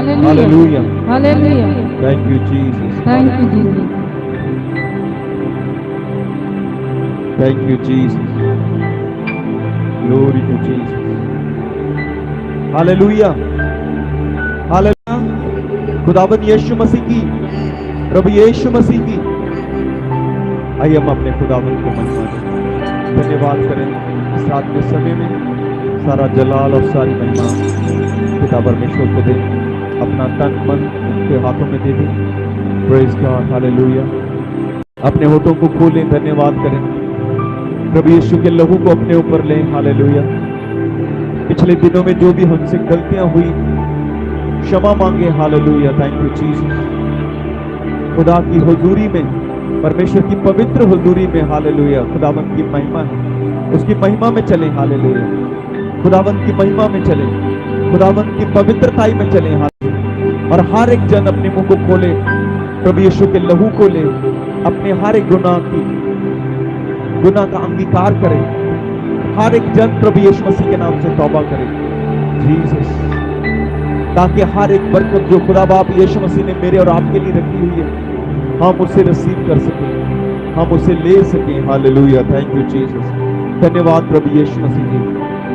Hallelujah. Hallelujah. Thank you, Jesus. Thank you, Jesus. Thank you, Jesus. Glory to Jesus. Hallelujah. Hallelujah. खुदावंद यीशु मसीह की, प्रभु यीशु मसीह की, आइए हम अपने खुदावंद को महिमा दें, धन्यवाद करें। इस रात के समय में सारा जलाल और सारी महिमा पिता परमेश्वर को दें, अपना तन मन उनके हाथों में दे दें। Praise God, hallelujah. अपने होठों को खोलें, धन्यवाद करें, प्रभु यीशु के लहू को अपने ऊपर लें, हालेलुया। पिछले दिनों में जो भी हमसे गलतियां हुई, क्षमा मांगे, हालेलुया। Thank you Jesus. खुदा की हुजूरी में, परमेश्वर की पवित्र हुजूरी में, हालेलुया, खुदावंत की महिमा है, उसकी महिमा में चलें, हालेलुया। खुदावंत की महिमा में चलें, खुदावंत की पवित्रताई में चलें, हालेलुया। और हर एक जन अपने मुंह को खोले, प्रभु यीशु के लहू को ले, अपने हर एक गुनाह का अंगीकार करे। हर एक जन प्रभु यीशु मसीह के नाम से तौबा करे, जीसस, ताकि हर एक बरकत जो खुदा बाप यीशु मसीह ने मेरे और आपके लिए रखी हुई है, हम उसे रिसीव कर सकें, हम उसे ले सकें, हालेलुया। Thank you Jesus. धन्यवाद प्रभु यीशु मसीह जी,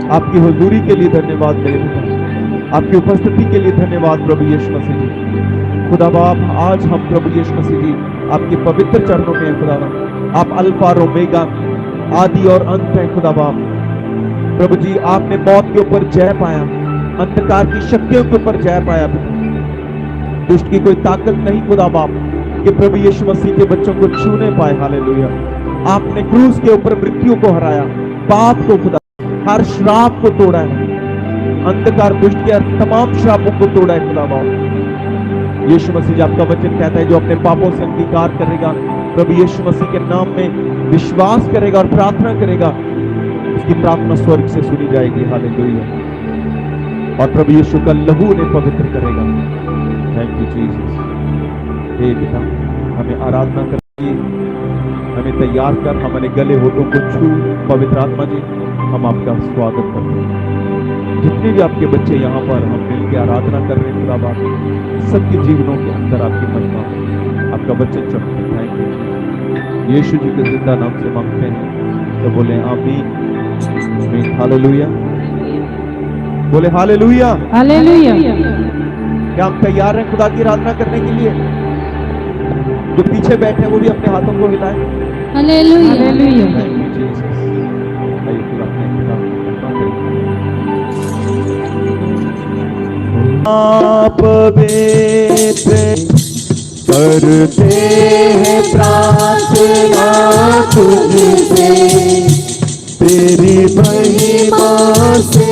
आपकी हुजूरी के लिए धन्यवाद मेरे पिता, आपकी उपस्थिति के लिए धन्यवाद प्रभु यीशु मसीह जी। खुदा बाप, आज हम प्रभु यीशु मसीह जी आपके पवित्र चरणों में हैं। खुदा बाप, आप अल्फा और ओमेगा, आदि और अंत हैं। खुदा बाप, प्रभु जी, आपने मौत के ऊपर जय पाया, अंधकार की शक्तियों के ऊपर जय पाया। दुष्ट की कोई ताकत नहीं खुदा बाप कि प्रभु यीशु मसीह के बच्चों को छूने पाए, हालेलुया। आपने क्रूस के ऊपर मृत्यु को हराया, पाप को, खुदा हर श्राप को तोड़ा है, अंधकार दुष्ट के तमाम श्रापों को तोड़ा है। खुदा बाप, यीशु मसीह जी आपका वचन कहता है, जो अपने पापों से अंगीकार करेगा, प्रभु यीशु मसीह के नाम में विश्वास करेगा और प्रार्थना करेगा, उसकी प्रार्थना स्वर्ग से सुनी जाएगी, हालेलुया। और प्रभु यीशु का लहू ने पवित्र करेगा। Thank you Jesus. हे पिता, हमें आराधना करके हमें तैयार कर, हमारे गले होठों को छू। पवित्र आत्मा जी, हम आपका स्वागत करते हैं। जितने भी आपके बच्चे यहाँ पर हम मिलकर आराधना कर रहे हैं, खुदा बाप, सबके जीवनों के अंदर आपकी महिमा, आपका वचन चमके। थैंक यू यीशु जी के जिंदा नाम से मांगते हैं, तो बोले आमीन, हालेलुया। बोले हालेलुया, हालेलुया। क्या हम तैयार हैं खुदा की आराधना करने के लिए? जो पीछे बैठे हैं वो भी अपने हाथों को हिलाएं। Hallelujah, hallelujah. Thank you Jesus. आइए खुदा अपने खुदा की आप पवित्र करते हैं प्रार्थना तुझसे, तेरी महिमा से,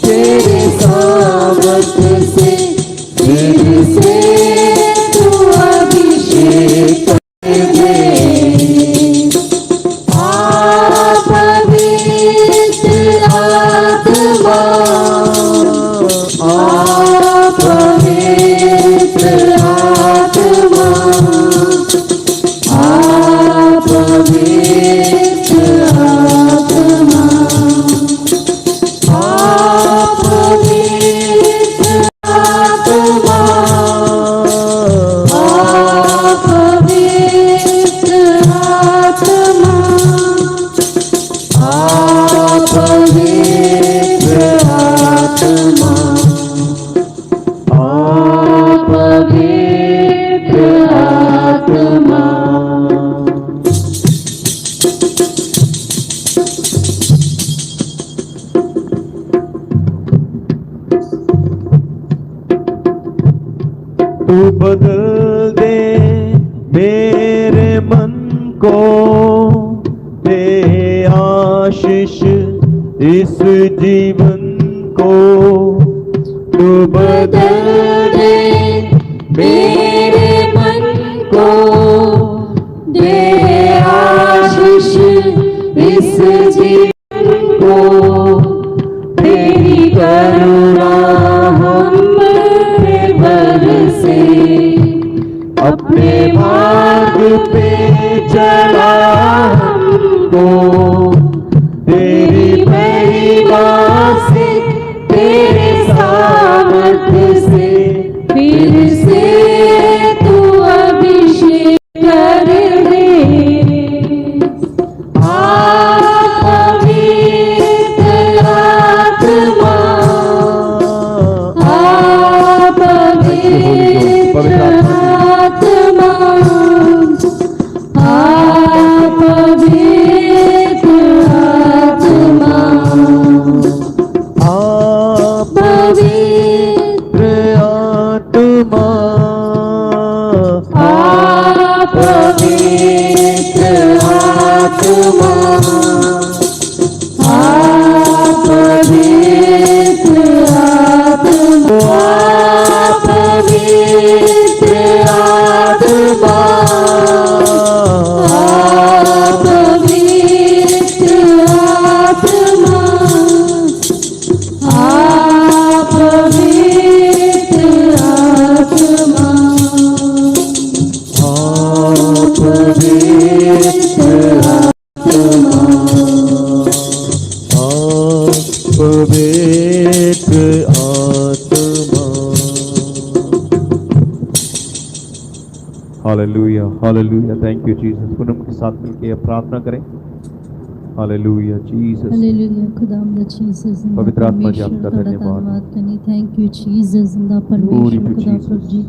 तेरे सामर्थ्य से, फिर से तू अभिषेक कर दे। आप पवित्र आत्मा, आप पवित्र आत्मा, आप पवित्र आत्मा, आप पवित्र आत्मा, आप पवित्र आत्मा, आप पवित्र आत्मा, आप पवित्र आत्मा। तू बदल दे मेरे मन को, दे आशीष इस जीवन को। तू बदल दे मेरे मन को, दे आशीष इस जीवन को। तेरी करुणा हम पे बरसे, अपने मार्ग पे चला हमको। तेरी महिमा से, तेरे सामर्थ्य से, hallelujah, hallelujah, thank you Jesus. Poonam के साथ मिलकर प्रार्थना करें। हालेलुया जीसस, हालेलुया खुदावंद जीसस जिंदा पवित्र आत्मा जी परमेश्वर आपका ਤੁਹਾਡਾ धन्यवाद। ਧੰਨਵਾਦ ਕਰਨੀ ਥੈਂਕ ਯੂ ਜੀਸਸ ਜਿੰਦਾ ਪਰਮੇਸ਼ਰ ਖੁਦਾ ਪ੍ਰਭੂ ਜੀ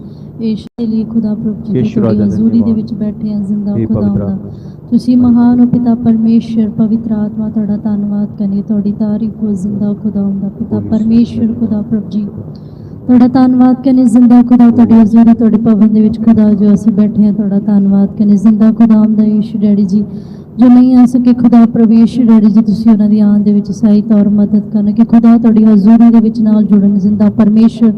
ਇਸ ਲਈ ਖੁਦਾ ਪ੍ਰਭੂ ਜੀ यीशु ਤੁਹਾਡੀ राजा ਹਜ਼ੂਰੀ ਦੇ धन्यवाद। ਵਿੱਚ ਬੈਠੇ ਆ ਜਿੰਦਾ हे पवित्र ਖੁਦਾਵੰਦ आत्मा, ਤੁਸੀਂ ਮਹਾਨ ਹੋ ਪਿਤਾ ਪਰਮੇਸ਼ਰ ਪਵਿੱਤਰ ਆਤਮਾ ਤੁਹਾਡਾ ਧੰਨਵਾਦ ਕਰਨੀ ਤੁਹਾਡੀ ਤਾਰੀਫ ਹੋ ਜਿੰਦਾ ਖੁਦਾਵੰਦ ਪਿਤਾ ਪਰਮੇਸ਼ਰ ਖੁਦਾ ਪ੍ਰਭੂ ਜੀ ਤੁਹਾਡਾ ਧੰਨਵਾਦ ਕਰਨੀ ਜਿੰਦਾ ਖੁਦਾ ਤੁਹਾਡੀ ਹਜ਼ੂਰੀ ਤੁਹਾਡੇ ਭਵਨ ਦੇ ਵਿੱਚ ਖੁਦਾ ਜੋ ਅਸੀਂ ਬੈਠੇ ਆ ਤੁਹਾਡਾ ਧੰਨਵਾਦ ਕਰਨੀ ਜਿੰਦਾ ਖੁਦਾਵੰਦ ਯੀਸ਼ੂ ਡੈਡੀ ਜੀ जो नहीं आ सके खुदा प्रवेश डैडी जी तुसी उन्हां दी आन दे विच सहायता और मदद करन कि खुदा तुहाडी हज़ूरी दे विच नाल जुड़न जिंदा परमेश्वर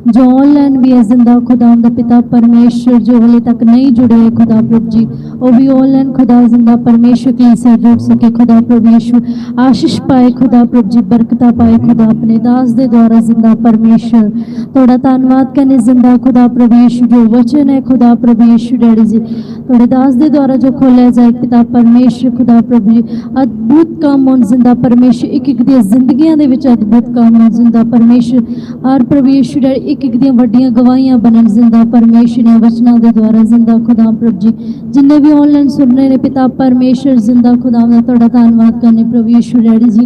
जो ऑनलाइन भी है जिंदा खुदा दा पिता परमेश्वर जो हले तक नहीं जुड़े खुदा प्रभु जी वो भी ऑनलाइन खुदा जिंदा परमेश्वर के से जुड़ सके खुदा परमेश्वर आशीष पाए खुदा प्रभु जी बरकत पाए खुदा अपने दास दे द्वारा जिंदा परमेश्वर तुहाडा धन्नवाद करने जिंदा खुदा परमेश्वर जो वचन है खुदा परमेश्वर डैडी जी तुहाडे दास दे द्वारा जो खोला जाए पिता परमेश्वर खुदा प्रभु जी अद्भुत काम होण जिंदा परमेश्वर एक एक दी जिंदगियां दे विच अद्भुत काम होण जिंदा परमेश्वर हर परमेश्वर एक एक दी वड्डियां गवाहियां बनन जिंदा परमेश्वर ने वचनां दे द्वारा जिंदा खुदा प्रभु जी जिन्ने भी ऑनलाइन सुन रहे ने पिता परमेश्वर जिंदा खुदा दा तुहाडा धन्नवाद करने प्रभु यीशु डैडी जी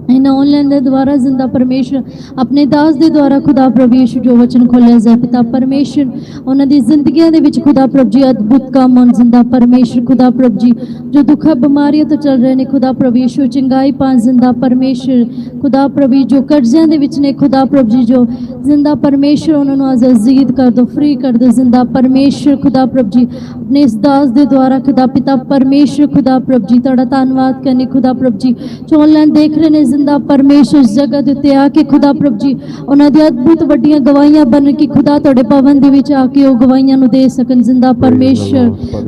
इन ऑनलाइन दे द्वारा जिंदा परमेश्वर अपने दास दे द्वारा खुदा प्रभु यीशु जो वचन खोलिया जाए पिता परमेश्वर उन्हां दी जिंदगियां दे विच खुदा प्रभु जी अद्भुत काम होण जिंदा परमेश्वर खुदा प्रभु जी जो दुख बीमारियों तो चल रहे ने खुदा प्रभु यीशु चंगाई पान जिंदा परमेश्वर खुदा प्रभु जो कर्जियां दे विच ने खुदा प्रभु जी जो जिंदा परमेश्वर उन्हां नूं आज़ाद कर दो फ्री कर दो जिंदा परमेश्वर खुदा प्रभु जी अपने इस दास दे द्वारा खुदा पिता परमेश्वर खुदा प्रभु जी तुहाडा धन्नवाद करने खुदा प्रभु जी जो ऑनलाइन देख रहे ने जिंदा परमेश्वर जगह दे उत्ते आके खुदा प्रभु जी उन्हां दी अद्भुत वड्डियां गवाहियां बन के खुदा तुहाडे भवन दे विच आके ओ गवाहियां नूं दे सकन जिंदा परमेश्वर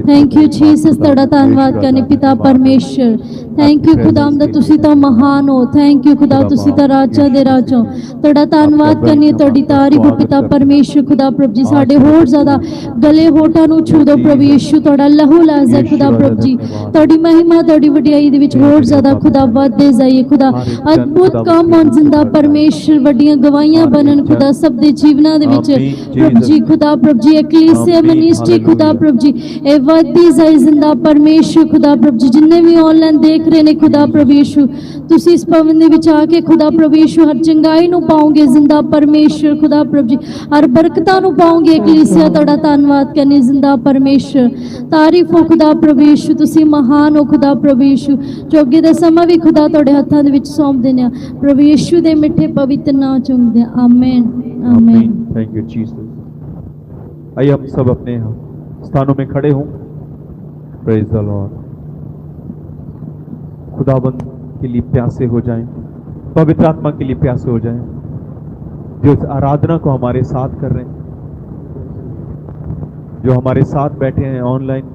थैंक यू जीसस तुहाडा धन्नवाद करने पिता परमेश्वर थैंक यू खुदावंद तुसी तां महान हो थैंक यू खुदा तुसी तां राजा दे राजा तुहाडा धन्नवाद करनी तुहाडी तारीफ पिता परमेश्वर खुदा प्रभु जी साडे होर ज़्यादा गले होठां नूं छू दो प्रभु यीशु तुहाडा लहू लाज़ है खुदा प्रभु जी तुहाडी महिमा तुहाडी वडियाई दे विच होर ज़्यादा खुदा वधदे जाइए खुदा अद्भुत काम होण जिंदा परमेश्वर वड्डियां गवाहियां बनन खुदा सब दे जीवनां दे विच प्रभु जी खुदा प्रभु जी एक्लीसिया मिनिस्ट्री खुदा प्रभु जी ए वधदी जाए जिंदा परमेश्वर खुदा प्रभु जी जिन्ने भी ऑनलाइन देख रहे ने खुदा प्रभु यीशु तुसी इस भवन दे विच आके खुदा प्रभु यीशु हर चंगाई नूं पाओगे जिंदा परमेश्वर खुदा प्रभु जी हर बरकतां नूं पाओगे एक्लीसिया तुहाडा धन्नवाद करनी जिंदा परमेश्वर तारीफ हो खुदा प्रभु यीशु तुसी महान हो खुदा प्रभु यीशु चौगे दा समा भी खुदा तुहाडे हत्थां दे विच सौंप देने प्रभु यीशु दे मिठे पवित्र नाम चुंगदे आमीन आमीन थैंक यू जीसस। आइए हम सब अपने स्थानों में खड़े हों। Praise the Lord. खुदाबंद के लिए प्यासे हो जाएं, पवित्र आत्मा के लिए प्यासे हो जाएं, जो इस आराधना को हमारे साथ कर रहे हैं, जो हमारे साथ बैठे हैं ऑनलाइन।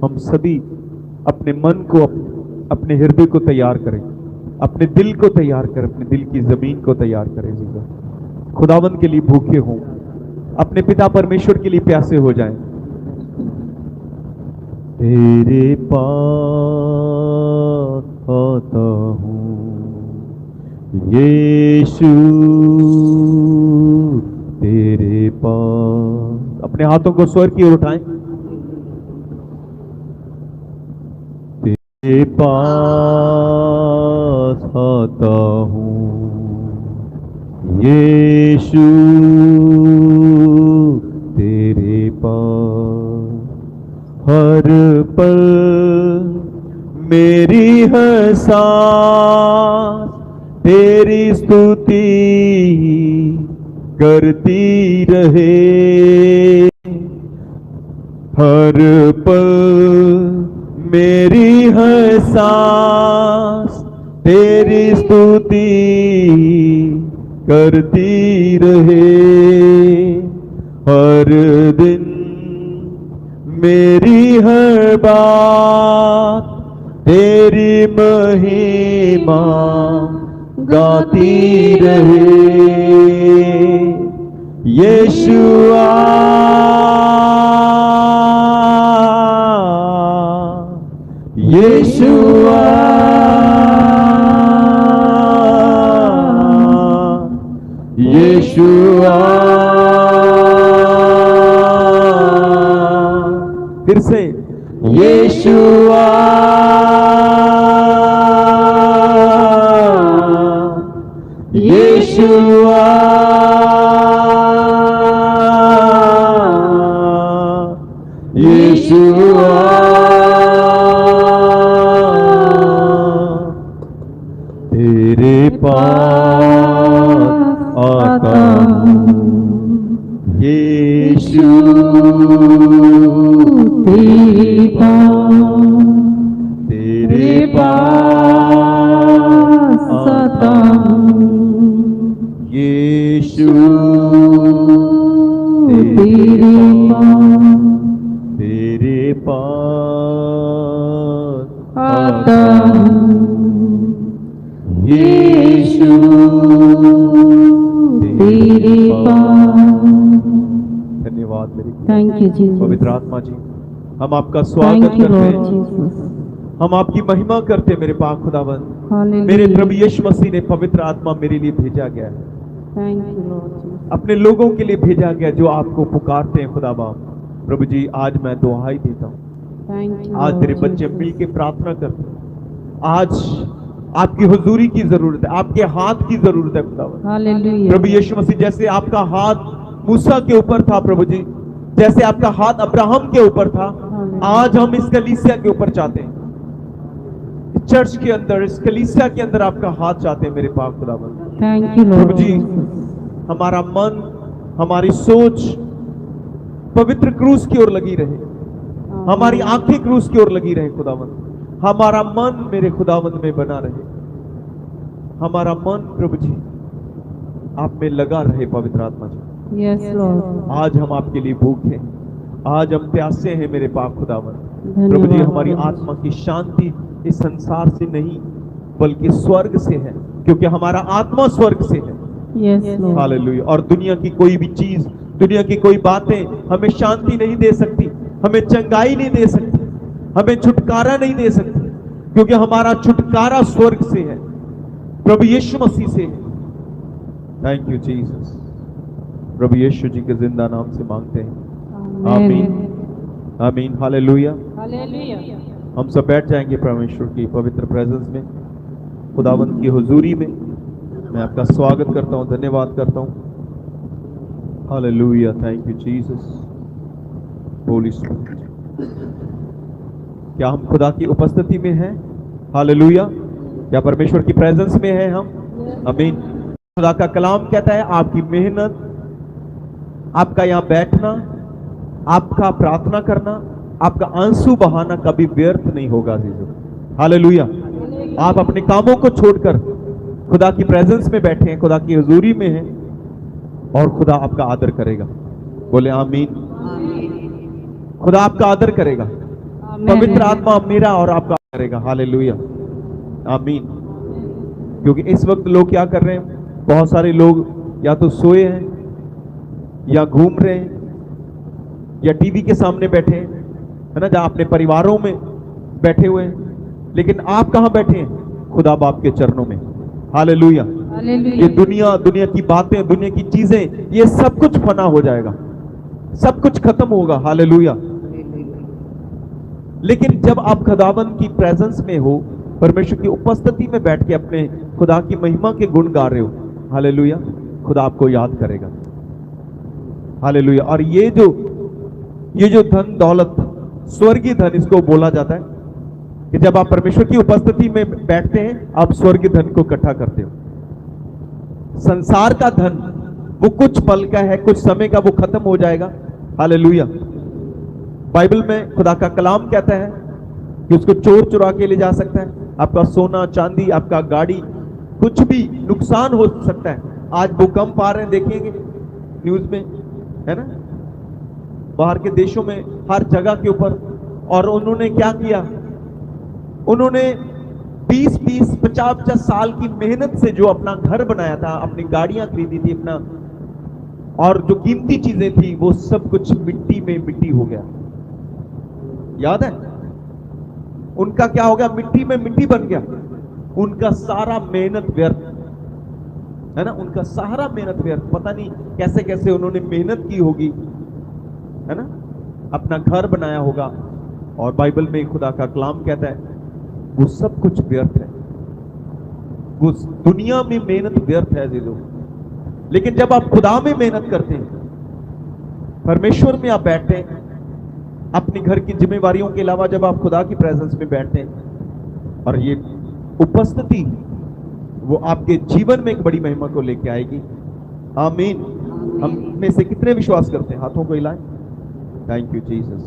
हम सभी अपने मन को अपने हृदय को तैयार करें, अपने दिल को तैयार करें, अपने दिल की जमीन को तैयार करें। खुदावंद के लिए भूखे हों, अपने पिता परमेश्वर के लिए प्यासे हो जाएं। तेरे पास आता हूँ यीशु, तेरे पास। अपने हाथों को स्वर की ओर उठाएं। तेरे पास आता हूँ यीशु, तेरे पास। हर पल मेरी हर सांस तेरी स्तुति करती रहे। हर पल मेरी हर सांस तेरी स्तुति करती रहे। हर दिन मेरी हर बात तेरी महिमा गाती रहे। यीशुआ यीशुआ यीशुआ फिर से यीशुआ यीशुआ यीशुआ तेरे पास आता हूँ यीशु तेरे पास आता हूँ यीशु तेरे पास आता हूँ यीशु तेरे पास। धन्यवाद मेरी थैंक यू जी, पवित्र आत्मा जी, हम आपका स्वागत करते हैं, हम आपकी महिमा करते हैं मेरे पाक खुदावन। मेरे प्रभु यीशु मसीह ने पवित्र आत्मा मेरे लिए भेजा गया है, अपने लोगों के लिए भेजा गया जो आपको पुकारते हैं खुदा बाप। प्रभु जी आज मैं दुआई देता हूँ, आज तेरे बच्चे मिल के प्रार्थना करते हैं, आज आपकी हुजूरी की जरूरत है, आपके हाथ की जरूरत है खुदावन। प्रभु यीशु मसीह जैसे आपका हाथ मूसा के ऊपर था प्रभु जी, जैसे आपका हाथ अब्राहम के ऊपर था, आज हम इस कलीसिया के ऊपर चाहते हैं, इस चर्च के अंदर, इस कलीसिया के अंदर आपका हाथ चाहते हैं मेरे पाक खुदावन। प्रभु जी हमारा मन, हमारी सोच पवित्र क्रूस की ओर लगी रहे, हमारी आंखें क्रूस की ओर लगी रहे खुदावन। हमारा मन मेरे खुदावंद में बना रहे, हमारा मन प्रभु जी आप में लगा रहे पवित्र आत्मा जी। यस लॉर्ड, आज हम आपके लिए भूखे हैं, आज हम प्यासे हैं मेरे पाक खुदावंद। प्रभु जी हमारी आत्मा की शांति इस संसार से नहीं बल्कि स्वर्ग से है, क्योंकि हमारा आत्मा स्वर्ग से है। Yes Lord, hallelujah. और दुनिया की कोई भी चीज, दुनिया की कोई बातें हमें शांति नहीं दे सकती, हमें चंगाई नहीं दे सकती, हमें छुटकारा नहीं दे सकती, क्योंकि हमारा छुटकारा स्वर्ग से है, प्रभु यीशु मसीह से है। Thank you Jesus. प्रभु यीशु जी के जिंदा नाम से मांगते हैं, आमीन आमीन। हालेलुया। हम सब बैठ जाएंगे परमेश्वर की पवित्र प्रेजेंस में, खुदावंद की हुजूरी में। मैं आपका स्वागत करता हूं, धन्यवाद करता हूं। Hallelujah. Thank you Jesus. Holi spirit. क्या हम खुदा की उपस्थिति में हैं? हालेलुया। क्या परमेश्वर की प्रेजेंस में हैं हम? आमीन। खुदा का कलाम कहता है आपकी मेहनत, आपका यहां बैठना, आपका प्रार्थना करना, आपका आंसू बहाना कभी व्यर्थ नहीं होगा। हालेलुया। आप अपने कामों को छोड़कर खुदा की प्रेजेंस में बैठे हैं, खुदा की हुजूरी में हैं, और खुदा आपका आदर करेगा। बोले आमीन। खुदा आपका आदर करेगा, पवित्र आत्मा मेरा और आपका करेगा। हालेलुया। आमीन। क्योंकि इस वक्त लोग क्या कर रहे हैं, बहुत सारे लोग या तो सोए हैं, या घूम रहे हैं, या टीवी के सामने बैठे हैं, है ना, जहां अपने परिवारों में बैठे हुए हैं। लेकिन आप कहां बैठे हैं? खुदा बाप के चरणों में। हालेलुया। ये दुनिया, दुनिया की बातें, दुनिया की चीजें, ये सब कुछ फना हो जाएगा, सब कुछ खत्म होगा। हालेलुया। लेकिन जब आप खुदावंद की प्रेजेंस में हो, परमेश्वर की उपस्थिति में बैठ के अपने खुदा की महिमा के गुण गा रहे हो, हालेलुया, खुदा आपको याद करेगा। हालेलुया। और ये जो धन दौलत, स्वर्गीय धन इसको बोला जाता है कि जब आप परमेश्वर की उपस्थिति में बैठते हैं, आप स्वर्गीय धन को इकट्ठा करते हो। संसार का धन वो कुछ पल का है, कुछ समय का, वो खत्म हो जाएगा। हालेलुया। बाइबल में खुदा का कलाम कहता है कि उसको चोर चुरा के ले जा सकता है। आपका सोना चांदी, आपका गाड़ी, कुछ भी नुकसान हो सकता है। आज भूकंप आ रहे हैं, देखेंगे न्यूज में, है ना, बाहर के देशों में, हर जगह के ऊपर। और उन्होंने क्या किया, उन्होंने 20-20, 50-50 साल की मेहनत से जो अपना घर बनाया था, अपनी गाड़ियां खरीदी थी, अपना और जो कीमती चीजें थी, वो सब कुछ मिट्टी में मिट्टी हो गया। याद है उनका क्या हो गया? मिट्टी में मिट्टी बन गया। उनका सारा मेहनत व्यर्थ, है ना, उनका सारा मेहनत व्यर्थ। पता नहीं कैसे कैसे उन्होंने मेहनत की होगी, है ना। अपना घर बनाया होगा, और बाइबल में खुदा का कलाम कहता है वो सब कुछ व्यर्थ है, वो दुनिया में मेहनत व्यर्थ है अजीजों। लेकिन जब आप खुदा में मेहनत करते हैं, परमेश्वर में आप बैठते हैं, अपनी घर की जिम्मेवारियों के अलावा जब आप खुदा की प्रेजेंस में बैठते हैं, और ये उपस्थिति वो आपके जीवन में एक बड़ी महिमा को लेके आएगी। आमीन। हम में से कितने विश्वास करते हैं? हाथों को हिलाएं। Thank you Jesus.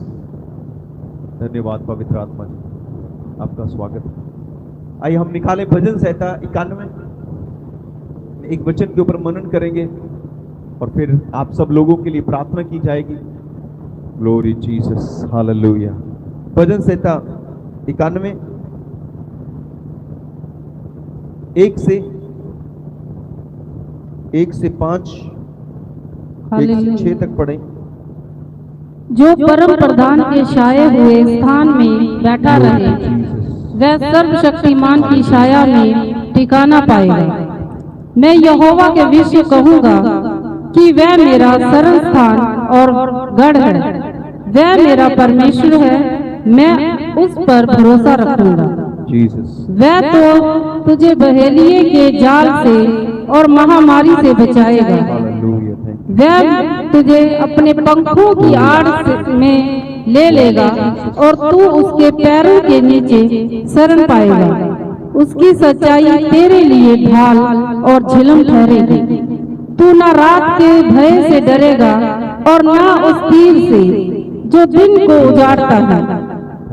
धन्यवाद पवित्र आत्मा जी, आपका स्वागत है। आइए हम निकालें भजन संहिता 91, एक वचन के ऊपर मनन करेंगे और फिर आप सब लोगों के लिए प्रार्थना की जाएगी। Glory Jesus, hallelujah. भजन संहिता 91 1 से 5 1 से 6 तक पढ़ें। जो परम प्रधान के छाए हुए स्थान में बैठा रहे, वह सर्वशक्तिमान की छाया में ठिकाना पाएगा। मैं यहोवा के विषय कहूँगा कि वह मेरा शरण स्थान और गढ़ है, वह मेरा परमेश्वर है, मैं उस पर भरोसा रखूंगा। वह तो तुझे बहेलिए के जाल से और महामारी से बचाएगा। वह तुझे अपने पंखों की आड़ में ले लेगा और तू उसके पैरों के नीचे शरण पाएगा। उसकी सच्चाई तेरे लिए ढाल और झिलम ठहरेगी। तू न रात के भय से डरेगा और न उस तीर से जो दिन को उजाड़ता है,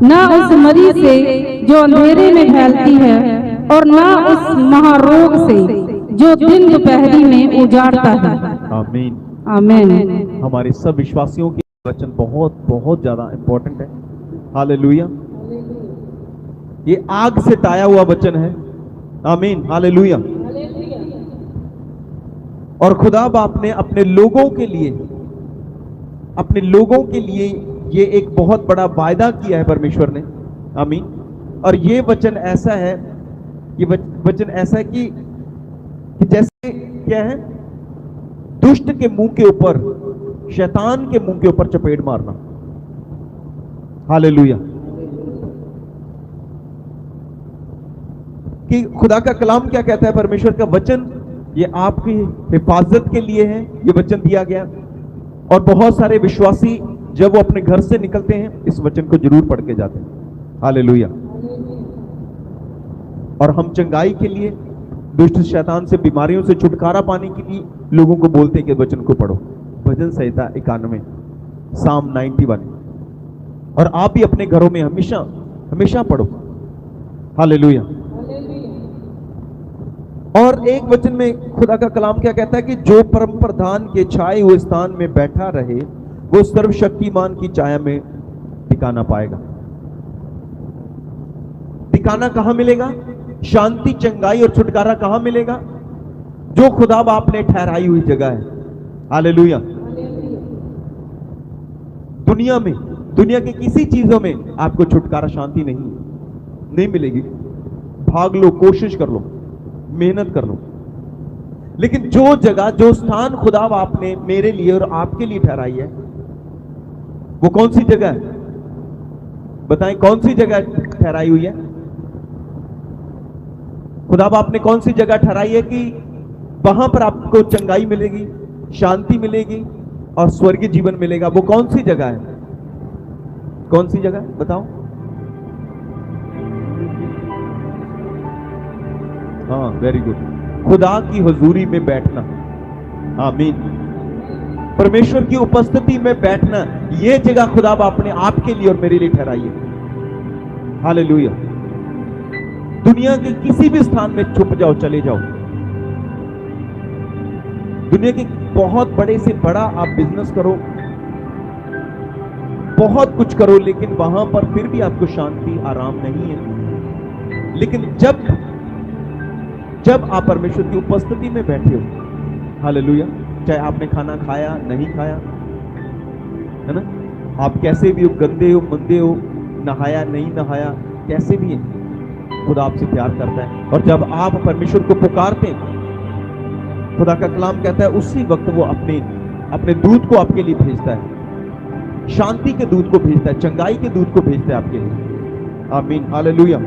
न उस मरी से जो अंधेरे में फैलती है, और न उस महारोग से जो दिन दोपहरी में उजाड़ता है। आमीन। आमीन। हमारे सब विश्वासियों के वचन बहुत बहुत ज्यादा इंपॉर्टेंट है। हालेलुया। ये आग से ताया हुआ वचन है। आमीन। हालेलुया। और खुदा बाप ने अपने लोगों के लिए ये एक बहुत बड़ा वायदा किया है परमेश्वर ने। आमीन। और ये वचन ऐसा है, ये वचन ऐसा है कि जैसे क्या है, दुष्ट के मुंह के ऊपर, शैतान के मुंह के ऊपर चपेट मारना। हालेलुया। कि खुदा का कलाम क्या कहता है, परमेश्वर का वचन ये आपकी हिफाजत के लिए है, ये वचन दिया गया। और बहुत सारे विश्वासी जब वो अपने घर से निकलते हैं इस वचन को जरूर पढ़ के जाते हैं। हालेलुया। और हम चंगाई के लिए, दुष्ट शैतान से, बीमारियों से छुटकारा पाने के लिए लोगों को बोलते हैं कि वचन को पढ़ो। भजन संहिता 91, साम 91। और आप भी अपने घरों में हमेशा हमेशा पढ़ो। हालेलुया। और एक वचन में खुदा का कलाम क्या कहता है कि जो परम प्रधान के छाए हुए स्थान में बैठा रहे, वो सर्वशक्तिमान की छाया में ठिकाना पाएगा। ठिकाना कहां मिलेगा? शांति, चंगाई और छुटकारा कहां मिलेगा? जो खुदा बाप ने ठहराई हुई जगह है। हालेलुया। दुनिया में, दुनिया की किसी चीजों में आपको छुटकारा, शांति नहीं मिलेगी। भाग लो, कोशिश कर लो, मेहनत कर लो, लेकिन जो जगह, जो स्थान खुदा बाप ने मेरे लिए और आपके लिए ठहराई है, वो कौन सी जगह है? बताएं, कौन सी जगह ठहराई हुई है? खुदा बाप ने कौन सी जगह ठहराई है कि वहां पर आपको चंगाई मिलेगी, शांति मिलेगी और स्वर्गीय जीवन मिलेगा? वो कौन सी जगह है? कौन सी जगह बताओ? हाँ, वेरी गुड। खुदा की हुजूरी में बैठना। आमीन। परमेश्वर की उपस्थिति में बैठना, यह जगह खुदा बाप ने आपके लिए और मेरे लिए ठहराई है। हालेलुया। दुनिया के किसी भी स्थान में छुप जाओ, चले जाओ, दुनिया के बहुत बड़े से बड़ा आप बिजनेस करो, बहुत कुछ करो, लेकिन वहां पर फिर भी आपको शांति, आराम नहीं है। लेकिन जब आप परमेश्वर की उपस्थिति में बैठे हो, हालेलुया, चाहे आपने खाना खाया, नहीं खाया, है ना, आप कैसे भी हो, गंदे हो, मंदे हो, नहाया, नहीं नहाया, कैसे भी है, खुदा आपसे प्यार करता है। और जब आप परमेश्वर को पुकारते हैं, खुदा का कलाम कहता है उसी वक्त वो अपने दूत को आपके लिए भेजता है। शांति के दूत को भेजता है, चंगाई के दूत को भेजता है आपके लिए। आमीन, हालेलुया।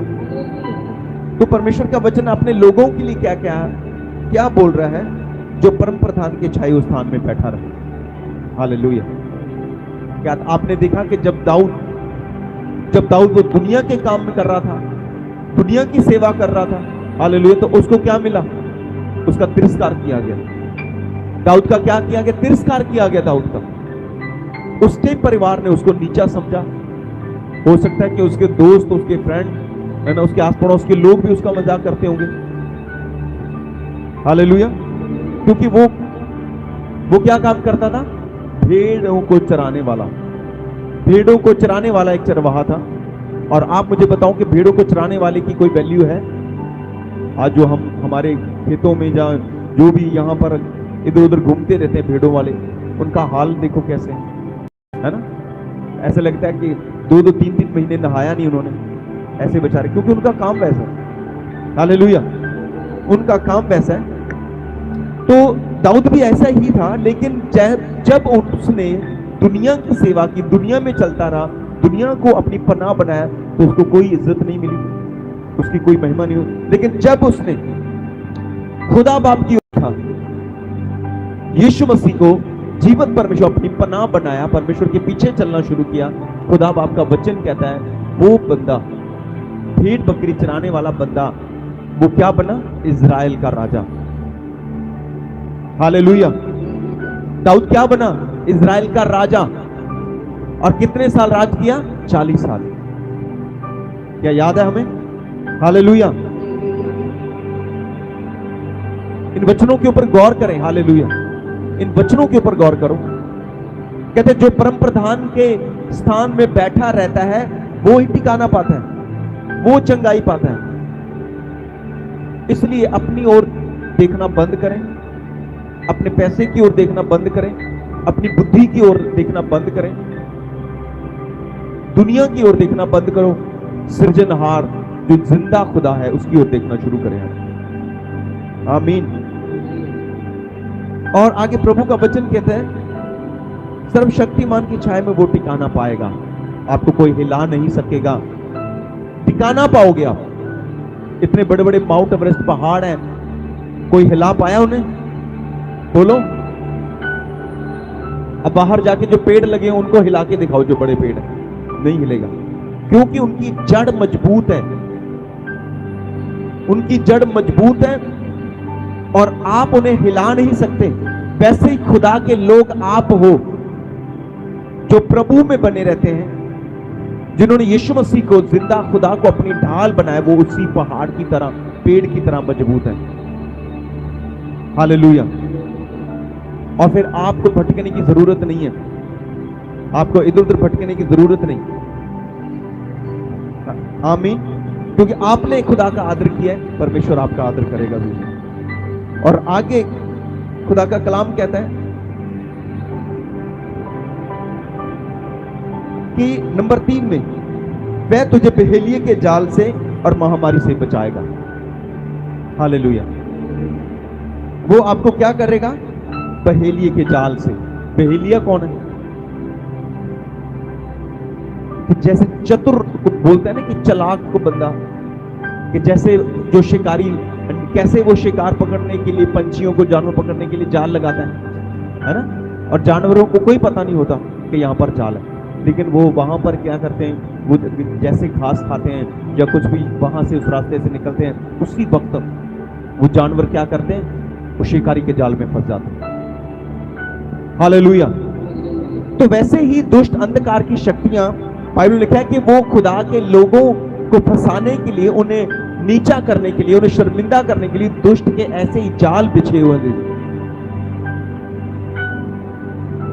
तो परमेश्वर का वचन अपने लोगों के लिए क्या बोल रहा है? जो परम प्रधान के छाए हुए स्थान में बैठा रहे। हालेलुया। क्या आपने देखा कि जब दाऊद वो दुनिया के काम में कर रहा था, दुनिया की सेवा कर रहा था, हालेलुया, तो उसको क्या मिला? उसका तिरस्कार किया गया। दाऊद का क्या किया गया? तिरस्कार किया गया दाऊद का। उसके परिवार ने उसको नीचा समझा। हो सकता है कि उसके दोस्त, उसके फ्रेंड है ना, उसके आस पड़ोस के लोग भी उसका मजाक करते होंगे। हालेलुया। क्योंकि वो क्या काम करता था? भेड़ों को चराने वाला एक चरवाहा था। और आप मुझे बताओ कि भेड़ों को चराने वाले की कोई वैल्यू है? आज जो हम हमारे खेतों में जो भी यहाँ पर इधर उधर घूमते रहते हैं भेड़ों वाले, उनका हाल देखो कैसे है ना। ऐसा लगता है कि 2-2, 3-3 महीने नहाया नहीं उन्होंने, ऐसे बेचारे, क्योंकि उनका काम वैसा है। हालेलुया, उनका काम वैसा है। तो दाऊद भी ऐसा ही था, लेकिन जब उसने दुनिया की सेवा की, दुनिया में चलता रहा, दुनिया को अपनी पनाह बनाया, तो उसको कोई इज्जत नहीं मिली, उसकी कोई महिमा नहीं हुई। लेकिन जब उसने खुदा बाप की ओर था, यीशु मसीह को जीवित परमेश्वर अपनी पनाह बनाया, परमेश्वर के पीछे चलना शुरू किया, खुदा बाप का वचन कहता है वो बंदा, भेड़ बकरी चराने वाला बंदा, वो क्या बना? इजराइल का राजा। हालेलुया। दाऊद क्या बना? इजराइल का राजा। और कितने साल राज किया? 40 साल। क्या याद है हमें? हालेलुया। इन वचनों के ऊपर गौर करें। हालेलुया, इन वचनों के ऊपर गौर करो। कहते जो परम प्रधान के स्थान में बैठा रहता है, वो ही ठिकाना पाता है, वो चंगाई पाता है। इसलिए अपनी ओर देखना बंद करें, अपने पैसे की ओर देखना बंद करें, अपनी बुद्धि की ओर देखना बंद करें, दुनिया की ओर देखना बंद करो। सृजनहार जो जिंदा खुदा है उसकी ओर देखना शुरू करें। आमीन। और आगे प्रभु का वचन कहता है सर्वशक्तिमान की छाया में वो ठिकाना पाएगा, आपको कोई हिला नहीं सकेगा। ठिकाना पाओगे आप। इतने बड़े बड़े माउंट एवरेस्ट पहाड़ हैं, कोई हिला पाया उन्हें? बोलो। अब बाहर जाके जो पेड़ लगे हैं उनको हिला के दिखाओ, जो बड़े पेड़ हैं, नहीं हिलेगा, क्योंकि उनकी जड़ मजबूत है, उनकी जड़ मजबूत है और आप उन्हें हिला नहीं सकते। वैसे ही खुदा के लोग आप हो, जो प्रभु में बने रहते हैं, जिन्होंने यीशु मसीह को, जिंदा खुदा को अपनी ढाल बनाया, वो उसी पहाड़ की तरह, पेड़ की तरह मजबूत है। हालेलुया। और फिर आपको भटकने की जरूरत नहीं है, आपको इधर उधर भटकने की जरूरत नहीं। आमीन। क्योंकि आपने खुदा का आदर किया है, परमेश्वर आपका आदर करेगा भी। और आगे खुदा का कलाम कहता है कि नंबर 3 में, वह तुझे पहेलिये के जाल से और महामारी से बचाएगा। हालेलुया। वो आपको क्या करेगा? पहेलिये के जाल से। पहेलिया कौन है? कि जैसे चतुर को बोलते हैं ना, कि चालाक को बंदा, कि जैसे जो शिकारी, कैसे वो शिकार पकड़ने के लिए, पंछियों को, जानवर पकड़ने के लिए जाल लगाता है ना। और जानवरों को कोई पता नहीं होता कि यहाँ पर जाल है, लेकिन वो वहां पर क्या करते हैं, वो जैसे घास खाते हैं या कुछ भी वहां से उस रास्ते से निकलते हैं, उसी वक्त वो जानवर क्या करते हैं, वो शिकारी के जाल में फंस जाते हैं। हालेलुया। तो वैसे ही दुष्ट अंधकार की शक्तियां, बाइबल लिखा है कि वो खुदा के लोगों को फंसाने के लिए, उन्हें नीचा करने के लिए, उन्हें शर्मिंदा करने के लिए दुष्ट के ऐसे ही जाल बिछे हुए थे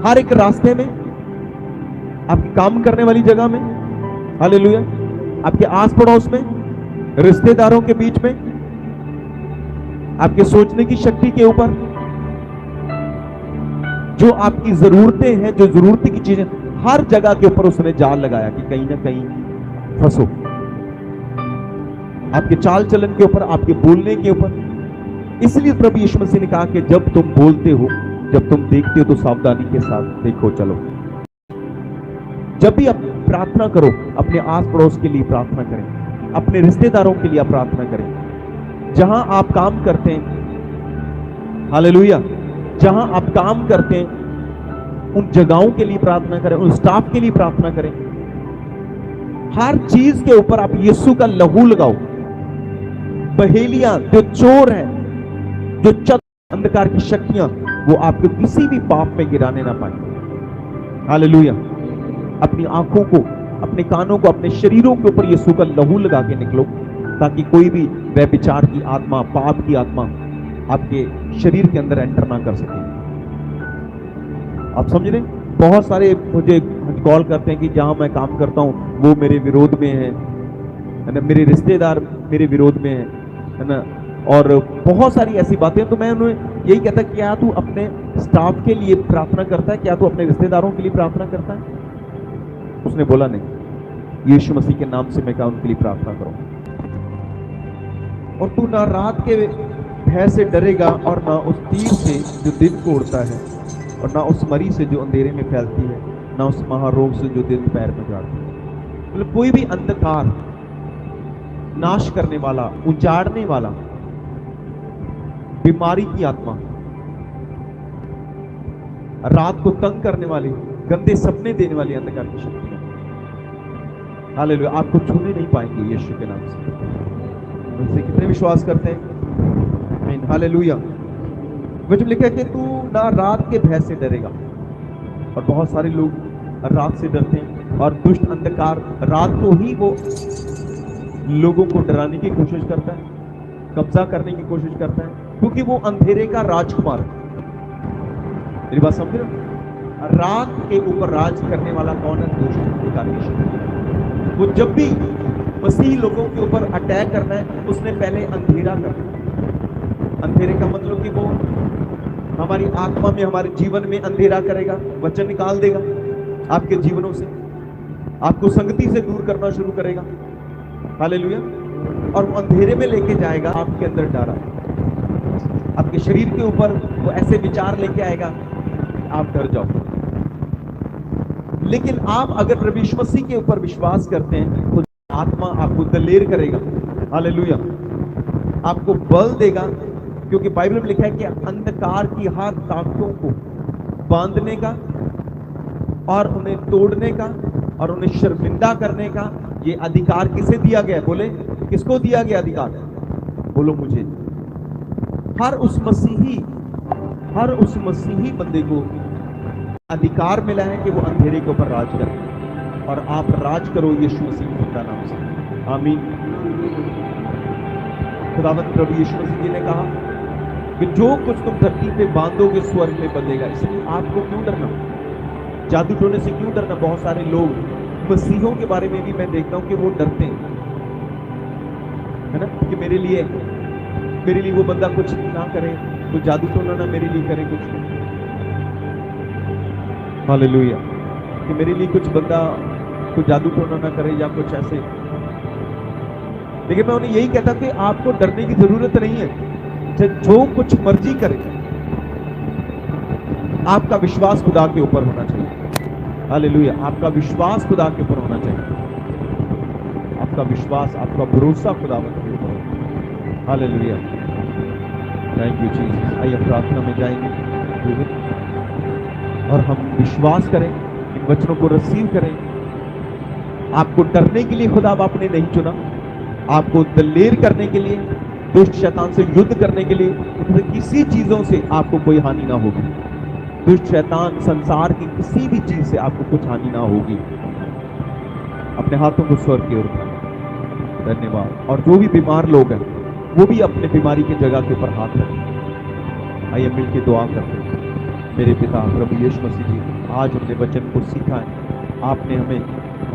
हर एक रास्ते में, आपके काम करने वाली जगह में, हालेलुया, आपके आस पड़ोस में, रिश्तेदारों के बीच में, आपके सोचने की शक्ति के ऊपर, जो आपकी जरूरतें हैं, जो जरूरत की चीजें, हर जगह के ऊपर उसने जाल लगाया कि कहीं ना कहीं फंसो। आपके चाल चलन के ऊपर, आपके बोलने के ऊपर। इसलिए प्रभु यीशु मसीह ने कहा कि जब तुम बोलते हो, जब तुम देखते हो, तो सावधानी के साथ देखो, चलो। जब भी आप प्रार्थना करो, अपने आस पड़ोस के लिए प्रार्थना करें, अपने रिश्तेदारों के लिए आप प्रार्थना करें। जहां आप काम करते हैं, हालेलुया, जहां आप काम करते हैं उन जगहों के लिए प्रार्थना करें, उन स्टाफ के लिए प्रार्थना करें। हर चीज के ऊपर आप यीशु का लहू लगाओ। बहेलियां, जो चोर हैं, जो अंधकार की शक्तियां, वो आपको किसी भी पाप में गिराने ना पाए। हालेलुया। अपनी आंखों को, अपने कानों को, अपने शरीरों के ऊपर यीशु का लहू लगा के निकलो, ताकि कोई भी व्यभिचार की आत्मा, पाप की आत्मा आपके शरीर के अंदर एंटर ना कर सके। आप समझ रहे? बहुत सारे मुझे कॉल करते हैं कि जहां मैं काम करता हूं वो मेरे विरोध में है ना, मेरे रिश्तेदार मेरे विरोध में है ना, और बहुत सारी ऐसी बातें। तो मैं उन्हें यही कहता, क्या तू अपने स्टाफ के लिए प्रार्थना करता है? क्या तू अपने रिश्तेदारों के लिए प्रार्थना करता है? उसने बोला नहीं। यीशु मसीह के नाम से मैं क्या उनके लिए प्रार्थना करूं? और तू ना रात के भय से डरेगा और ना उस तीर से जो दिन को उड़ता है, और ना उस मरी से जो अंधेरे में फैलती है, ना उस महारोग से जो दिन पैर में जाती है। मतलब कोई भी अंधकार, नाश करने वाला, उजाड़ने वाला, बीमारी की आत्मा, रात को तंग करने वाली, गंदे सपने देने वाली अंधकार की शक्तियां, हालेलुया, आपको छूने नहीं पाएंगे यीशु के नाम से। उनसे कितने विश्वास करते हैं? आमीन, हालेलुया। वचन लिखा है कि तू ना रात के भय से डरेगा। और बहुत सारे लोग रात से डरते हैं, और दुष्ट अंधकार रात को ही वो लोगों को डराने की कोशिश करता है, कब्जा करने की कोशिश करता है, क्योंकि वो अंधेरे का राजकुमार है। मेरी बात समझ रहे हो? रात के ऊपर राज करने वाला कौन है? दुष्ट अंधकार की शक्ति। वो जब भी मसीह लोगों के ऊपर अटैक करना है, उसने पहले अंधेरा करना है। अंधेरे का मतलब कि वो हमारी आत्मा में, हमारे जीवन में अंधेरा करेगा, वचन निकाल देगा आपके जीवनों से, आपको संगति से दूर करना शुरू करेगा। हालेलुया। और वो अंधेरे में लेके जाएगा आपके अंदर डरा, आपके शरीर के ऊपर वो ऐसे विचार लेके आएगा, आप डर जाओ। लेकिन आप अगर प्रभु यीशु मसीह के ऊपर विश्वास करते हैं, तो आत्मा आपको दलेर करेगा। हालेलुया। आपको बल देगा, क्योंकि बाइबल में लिखा है कि अंधकार की हर ताकतों को बांधने का और उन्हें तोड़ने का और उन्हें शर्मिंदा करने का ये अधिकार किसे दिया गया? बोले, किसको दिया गया अधिकार? बोलो मुझे। हर उस मसीही बंदे को अधिकार मिला है कि वो अंधेरे के ऊपर राज करे, और आप राज करो यीशु मसीह का नाम से। आमीन। खुदावंद प्रभु यीशु मसीह जी ने कहा कि जो कुछ तुम धरती पे बांधोगे स्वर्ग में बंधेगा। इसलिए आपको क्यों डरना? जादू टोने से क्यों डरना? बहुत सारे लोग मसीहों के बारे में भी मैं देखता हूं कि वो डरते हैं, है ना, कि मेरे लिए वो बंदा कुछ ना करे, तो जादू टोना ना मेरे लिए करे कुछ। हालेलुया। कि मेरे लिए कुछ बंदा कुछ जादू टोना ना करे या कुछ ऐसे। लेकिन मैं उन्हें यही कहता कि आपको डरने की जरूरत नहीं है। जो कुछ मर्जी करे, आपका विश्वास खुदा के ऊपर होना चाहिए। हालेलुया। आपका विश्वास खुदा के ऊपर होना चाहिए। आपका विश्वास, आपका भरोसा खुदा के ऊपर हो। हालेलुया। Thank you Jesus. आइए प्रार्थना में जाएंगे और हम विश्वास करें, इन वचनों को रिसीव करें। आपको डरने के लिए खुदा आपने नहीं चुना, आपको दलेर करने के लिए, दुष्ट शैतान से युद्ध करने के लिए। उनसे किसी चीजों से आपको कोई हानि ना होगी। दुष्ट शैतान, संसार की किसी भी चीज से आपको कुछ हानि ना होगी। अपने हाथों को स्वर्ग की ओर उठाएं। धन्यवाद। और जो भी बीमार लोग हैं वो भी अपने बीमारी की जगह के ऊपर हाथ रखें। आइए मिलकर दुआ करते हैं। मेरे पिता प्रभु यीशु मसीह जी, आज हमने वचन को सीखा है, आपने हमें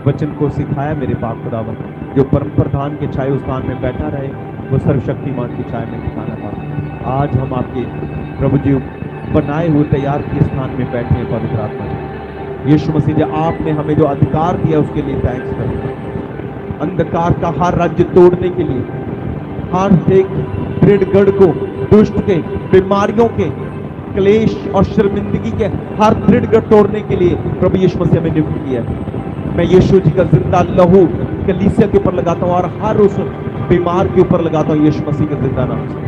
वचन को सिखाया मेरे पाप खुदावन। जो परम प्रधान के छाए स्थान में बैठा रहे, वो सर्वशक्तिमान की छाया में ठिकाना पा। आज हम आपके प्रभु जी बनाए हुए तैयार किए स्थान में बैठे हैं। पवित्र आत्मा जी, यीशु मसीह जी, आपने हमें जो अधिकार दिया उसके लिए थैंक्स करें। अंधकार का हर राज्य तोड़ने के लिए, हर एक दृढ़ गढ़ को, दुष्ट के, बीमारियों के, क्लेश और शर्मिंदगी के हर दृढ़ गढ़ तोड़ने के लिए प्रभु यीशु मसीह हमें नियुक्त किया है। मैं यीशु जी का जिंदा लहू कलीसिया के ऊपर लगाता हूं और हर उस बीमार के ऊपर लगाता हूं यीशु मसीह के जिंदा नाम से,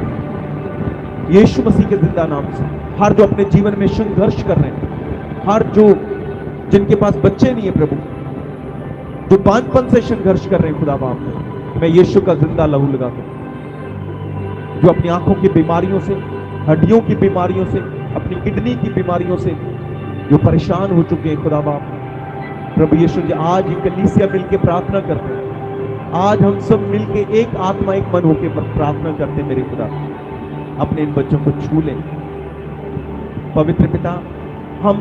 यीशु मसीह के जिंदा नाम से। हर जो अपने जीवन में संघर्ष कर रहे हैं, हर जो जिनके पास बच्चे नहीं है प्रभु, जो बांझपन से संघर्ष कर रहे हैं खुदा बाप, मैं यीशु का जिंदा लहू लगाता हूं। जो अपनी आंखों की बीमारियों से, हड्डियों की बीमारियों से, अपनी किडनी की बीमारियों से जो परेशान हो चुके हैं खुदा बाप, प्रभु यीशु जी आज ये कलीसिया मिलके प्रार्थना करते हैं। आज हम सब मिलके एक आत्मा एक मन होके प्रार्थना करते हैं। मेरे खुदा अपने इन बच्चों को छू लें पवित्र पिता। हम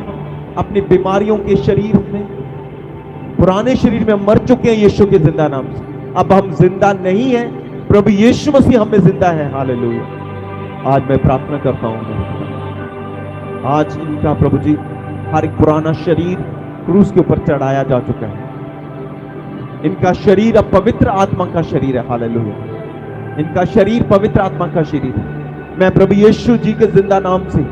अपनी बीमारियों के शरीर में, पुराने शरीर में मर चुके हैं यीशु के जिंदा नाम से। अब हम जिंदा नहीं है, प्रभु यीशु मसीह हमें जिंदा है। हालेलुया। आज मैं प्रार्थना करता हूं, आज इनका प्रभु जी हर एक पुराना शरीर क्रूस के ऊपर चढ़ाया जा चुका है। इनका शरीर अब पवित्र आत्मा का शरीर है। हालेलुया। इनका शरीर पवित्र आत्मा का शरीर है। मैं प्रभु यीशु जी के जिंदा नाम से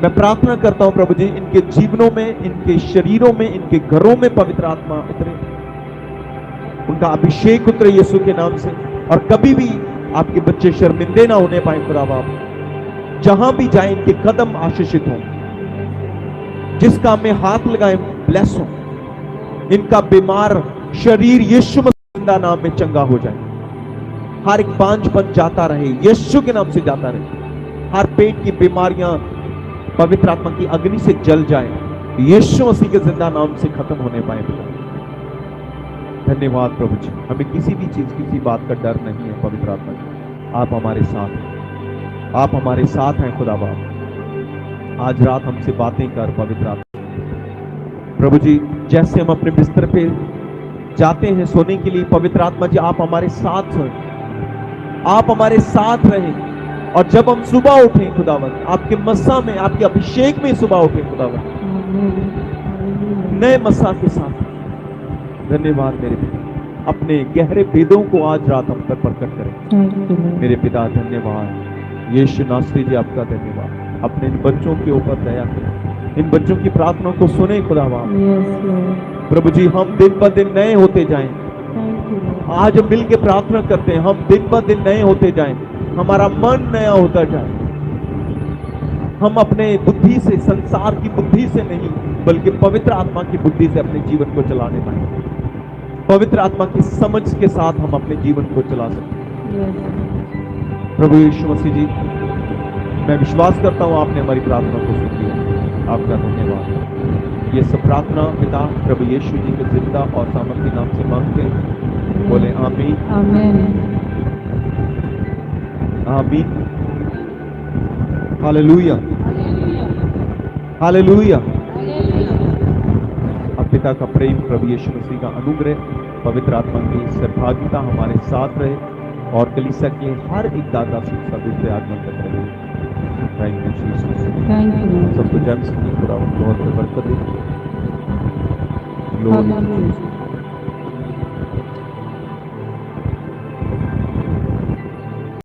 मैं प्रार्थना करता हूं प्रभु जी, इनके जीवनों में, इनके शरीरों में, इनके घरों में पवित्र आत्मा उतरे, उनका अभिषेक उतरे यीशु के नाम से। और कभी भी आपके बच्चे शर्मिंदे ना होने पाए खुदा बाप। जहां भी जाए इनके कदम आशीषित हों, जिस काम में हाथ लगाए ब्लेस हो। इनका बीमार शरीर यीशु मसीह जिंदा नाम में चंगा हो जाए। हर एक बांझपन जाता रहे, यीशु के नाम से जाता रहे। हर पेट की बीमारियां पवित्र आत्मा की अग्नि से जल जाए, यीशु मसीह के जिंदा नाम से खत्म होने पाए। धन्यवाद प्रभु जी। हमें किसी भी चीज, किसी बात का डर नहीं है पवित्र आत्मा जी। आप हमारे साथ हैं, आप हमारे साथ हैं खुदा बाप। आज रात हमसे बातें कर पवित्र आत्मा प्रभु जी। जैसे हम अपने बिस्तर पे जाते हैं सोने के लिए, पवित्र आत्मा जी आप हमारे साथ हैं, आप हमारे साथ रहें। और जब हम सुबह उठें खुदावंत, आपके मस्सा में, आपके अभिषेक में सुबह उठें खुदावंत, नए मस्सा के साथ। धन्यवाद मेरे पिता। अपने गहरे भेदों को आज रात हम पर प्रकट करें मेरे पिता। धन्यवाद यीशु नासरी जी, आपका धन्यवाद। अपने इन बच्चों के ऊपर दया करें, इन बच्चों की प्रार्थना को सुने खुदावंत। प्रभु जी हम दिन ब दिन नए होते जाएं। आज हम मिल के प्रार्थना करते हैं, हम दिन ब दिन नए होते जाएं, हमारा मन नया होता जाए। हम अपने बुद्धि से, संसार की बुद्धि से नहीं, बल्कि पवित्र आत्मा की बुद्धि से अपने जीवन को चलाने पाए। पवित्र आत्मा की समझ के साथ हम अपने जीवन को चला सकते। प्रभु यीशु मसीह जी, मैं विश्वास करता हूं आपने हमारी प्रार्थना को सुन लिया। आपका धन्यवाद। ये सब प्रार्थना पिता प्रभु यीशु जी के जिंदा और सामर्थी नाम से मांगते हैं। बोले आमीन, आमीन, हालेलुया, हालेलुया। अब पिता का प्रेम, प्रभु यीशु मसीह का अनुग्रह, पवित्र आत्मा की सहभागिता हमारे साथ रहे और कलीसिया के हर एक दादा शिक्षा दूसरे आगमन तक रहे। Thank you Jesus. सबको जन्म से बहुत बरकत दे। ग्लोरी।